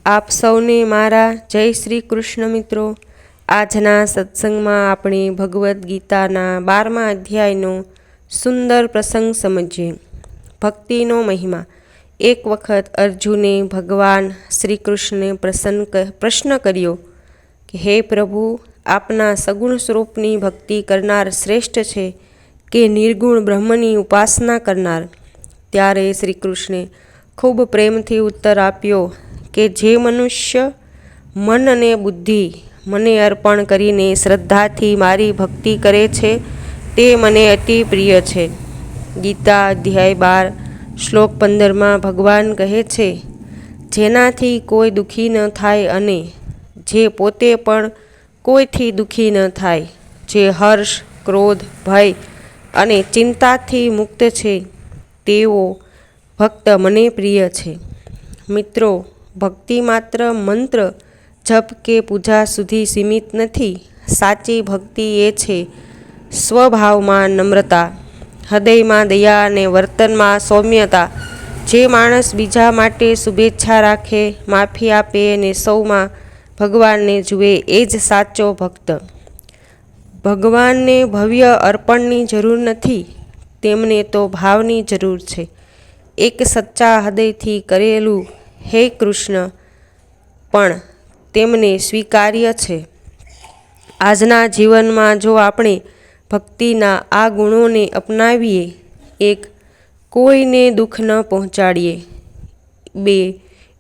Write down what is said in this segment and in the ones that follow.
આપ સૌને મારા જય શ્રી કૃષ્ણ મિત્રો। આજના સત્સંગમાં આપણે ભગવદ્ ગીતાના 12મા અધ્યાયનો સુંદર પ્રસંગ સમજીએ। ભક્તિનો મહિમા। એક વખત અર્જુને ભગવાન શ્રી કૃષ્ણને પ્રશ્ન કર્યો કે હે પ્રભુ, આપના સગુણ સ્વરૂપની ભક્તિ કરનાર શ્રેષ્ઠ છે કે નિર્ગુણ બ્રહ્મની ઉપાસના કરનાર? ત્યારે શ્રી કૃષ્ણે ખૂબ પ્રેમથી ઉત્તર આપ્યો કે જે મનુષ્ય મન અને બુદ્ધિ મને અર્પણ કરીને શ્રદ્ધાથી મારી ભક્તિ કરે છે તે મને અતિ પ્રિય છે। ગીતા અધ્યાય 12 શ્લોક 15માં ભગવાન કહે છે, જેનાથી કોઈ દુઃખી ન થાય અને જે પોતે પણ કોઈથી દુઃખી ન થાય, જે હર્ષ, ક્રોધ, ભય અને ચિંતાથી મુક્ત છે, તેવો ભક્ત મને પ્રિય છે। મિત્રો, ભક્તિ માત્ર મંત્ર જપ કે પૂજા સુધી સીમિત નથી। સાચી ભક્તિ એ છે સ્વભાવમાં નમ્રતા, હૃદયમાં દયા અને વર્તનમાં સૌમ્યતા। જે માણસ બીજા માટે શુભેચ્છા રાખે, માફી આપે અને સૌમાં ભગવાનને જુએ, એ જ સાચો ભક્ત। ભગવાનને ભવ્ય અર્પણની જરૂર નથી, તેમને તો ભાવની જરૂર છે। એક સચ્ચા હૃદયથી કરેલું હે કૃષ્ણ પણ તેમને સ્વીકાર્ય છે। આજના જીવનમાં જો આપણે ભક્તિના આ ગુણોને અપનાવીએ, 1. કોઈને દુઃખ ન પહોંચાડીએ, 2.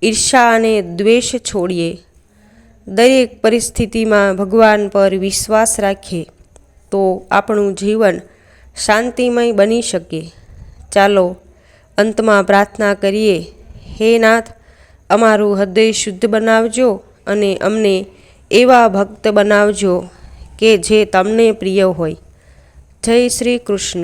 ઈર્ષા અને દ્વેષ છોડીએ, દરેક પરિસ્થિતિમાં ભગવાન પર વિશ્વાસ રાખીએ, તો આપણું જીવન શાંતિમય બની શકે। ચાલો અંતમાં પ્રાર્થના કરીએ। હે નાથ, અમારું હૃદય શુદ્ધ બનાવજો અને અમને એવા ભક્ત બનાવજો કે જે તમને પ્રિય હોય। જય શ્રી કૃષ્ણ।